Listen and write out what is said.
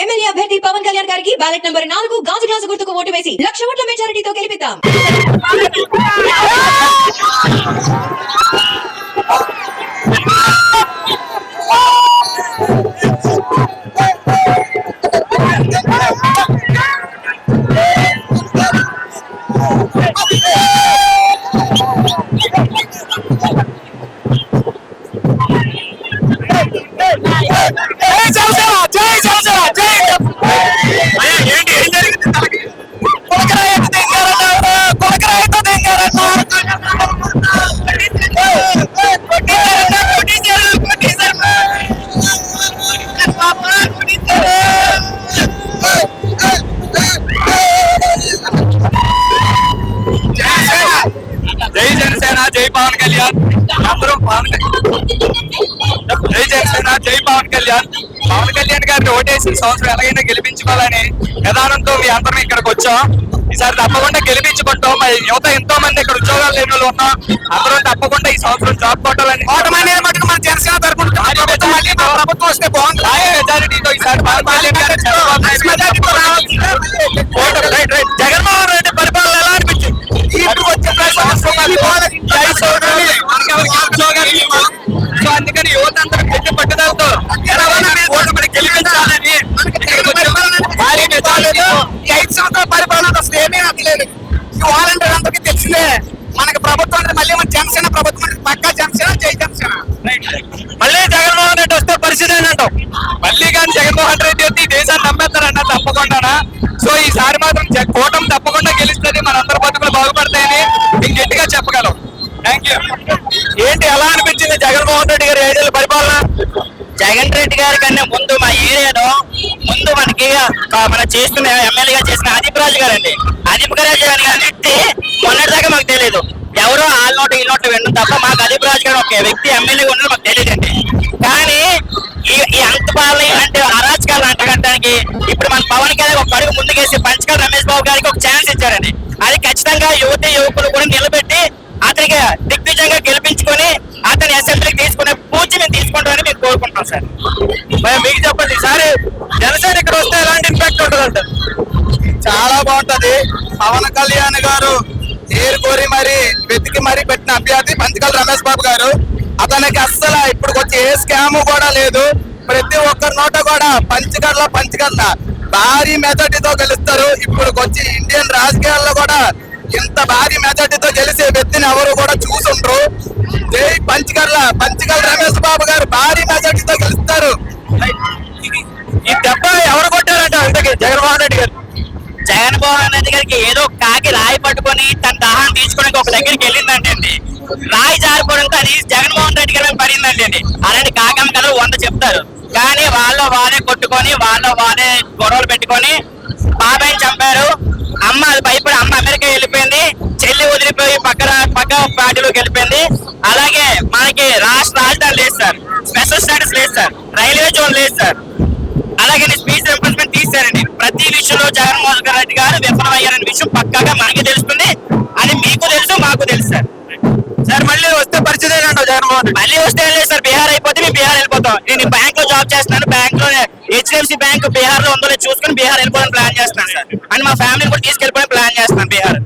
MLA అభ్యర్థి పవన్ కళ్యాణ్ గారికి ballot number 4 గాజు గ్లాసు గుర్తుకు ఓటు వేసి 1,00,000 ఓట్ల మెజారిటీతో గెలిపిద్దాం. జై జనసేన జై పవన్ కళ్యాణ్ అందరూ జై జనసేన జై పవన్ కళ్యాణ్. పవన్ కళ్యాణ్ గారిని ఓటేసి సంవత్సరం ఎలాగైనా గెలిపించుకోవాలని విధానంతో మీ అందరం ఇక్కడికి వచ్చాం. ఈసారి తప్పకుండా గెలిపించుకుంటాం. మరి యువత ఎంతో మంది ఇక్కడ ఉద్యోగాలు లేని వాళ్ళు ఉన్నాం. అందరూ తప్పకుండా ఈ సంవత్సరం జాబ్ కొట్టాలని మటుకు మన జనసేన తరపున ప్రభుత్వం వస్తే బాగుంది. మెజారిటీతో ఈసారి పవన్ కళ్యాణ్ గారు జగన్మోహన్ రెడ్డి పరిపాలన ఎలా అనిపించింది? ఇప్పుడు వచ్చే సో అందుకని యువత అందరూ గట్టి పట్టుదలతో గెలిపించాలని 5 సంవత్సరాల పరిపాలన అసలు ఏమీ నచ్చలేదు. వాలంటీర్ అందరికీ తెలిసిందే. మనకి ప్రభుత్వం అంటే మళ్ళీ మన జనసేన ప్రభుత్వం పక్కా జనసేన జై జనసేన. మళ్ళీ జగన్మోహన్ రెడ్డి వస్తే పరిస్థితి ఏంటంటాం? మళ్ళీ కానీ జగన్మోహన్ రెడ్డి వచ్చి దేశాన్ని నమ్మేస్తారన్న తప్పకుండా. సో ఈసారి మాత్రం కూటమి తప్పకుండా గెలుస్తుంది. మనందరి బతుకులు బాగుపడతాయని మీకు గట్టిగా చెప్పగలం. Thank you. ఏంటి ఎలా అనిపించింది జగన్మోహన్ రెడ్డి గారి 5 ఏళ్ల పరిపాలన? జగన్ రెడ్డి గారి కన్నా ముందు మా ఏరియాలో మనకి మన చేస్తున్న ఎమ్మెల్యేగా చేసిన అదీప్ రాజు గారు అండి. అదీప్ రాజు గారి వ్యక్తి మొన్నటిదాకా మాకు తెలియదు. ఎవరో వాళ్ళ నోట ఈ నోట వినడం తప్ప మాకు అదీప్ రాజు గారు ఒక వ్యక్తి ఎమ్మెల్యేగా ఉండడం మాకు తెలియదండి. కానీ ఈ అంతపాలని అంటే అరాచకాలు అంటగట్టడానికి ఇప్పుడు మన పవన్ కళ్యాణ్ ఒక అడుగు ముందుకేసి పంచకాల రమేష్ బాబు గారికి ఒక ఛాన్స్ ఇచ్చారండి. అది ఖచ్చితంగా యువకులు కూడా నిలబెట్టి అతనికి దిగ్విజయంగా గెలిపించుకొని అతని అసెంబ్లీకి తీసుకునే పూజ మేము తీసుకుంటామని మేము కోరుకుంటాం సార్. మీకు చెప్పండి, ఈసారి జనసేన ఇక్కడ వస్తే ఎలాంటి ఇంపాక్ట్ ఉంటుంది అంటారు? చాలా బాగుంటది. పవన్ కళ్యాణ్ గారు కోరి మరి వెతికి మరి పెట్టిన అభ్యర్థి పంచకాల రమేష్ బాబు గారు. అతనికి అస్సలు ఇప్పుడు వచ్చి ఏ స్కామ్ కూడా లేదు. ప్రతి ఒక్కరి నోట కూడా పంచగల్ల భారీ మెజార్టీతో గెలుస్తారు. ఇప్పుడు వచ్చి ఇండియన్ రాజకీయాల్లో కూడా ఇంత భారీ మెజార్టీతో గెలిచే వ్యక్తిని ఎవరు కూడా చూసుండ్రు. జై పంచగల్ల రమేష్ బాబు గారు భారీ మెజార్టీతో గెలుస్తారు. ఈ దెబ్బ ఎవరు కొట్టారంట అందుకే జగన్మోహన్ రెడ్డి గారు? జగన్మోహన్ రెడ్డి గారికి ఏదో కాకి రాయి పట్టుకొని తన దాహాన్ని తీసుకోవడానికి ఒక దగ్గరికి వెళ్ళిందంటే రాయి జారిపోవడంతో అది జగన్మోహన్ రెడ్డి గారి పడిందంటే అలాంటి కాకమ్మ కథలు 100 చెప్తారు. కానీ వాళ్ళే కొట్టుకొని వాళ్ళే గొడవలు పెట్టుకొని బాబాయిని చంపారు. అమ్మ అది భయపడి అమ్మ అమెరికా వెళ్ళిపోయింది. చెల్లి వదిలిపోయి పక్క పార్టీలోకి వెళ్ళిపోయింది. అలాగే మనకి రాష్ట్ర రాజధాని లేదు సార్, స్పెషల్ స్టేటస్ లేదు సార్, రైల్వే జోన్ లేదు సార్. అలాగే స్పీచ్ రిప్రజెంట్మెంట్ తీశారండి. ప్రతి విషయంలో జగన్మోహన్ రెడ్డి గారు విఫలమయ్యారనే విషయం పక్కాగా మనకి తెలుస్తుంది. అది మీకు తెలుసు, మాకు తెలుసు సార్. సార్ మళ్ళీ వస్తే పరిస్థితి ఏంటంటావు జగన్మోహన్? మళ్ళీ వస్తే లేదు సార్, బీహార్ అయిపోతే మేము బీహార్ వెళ్ళిపోతాం. నేను బ్యాంక్ లో జాబ్ చేస్తున్నాను. బ్యాంక్ లో HDFC బ్యాంక్ బీహార్ లో ఉందో చూసుకుని బీహార్ వెళ్ళిపోవాలని ప్లాన్ చేస్తున్నాను సార్. అండ్ మా ఫ్యామిలీ కూడా తీసుకెళ్ళిపోయి ప్లాన్ చేస్తున్నాను బీహార్.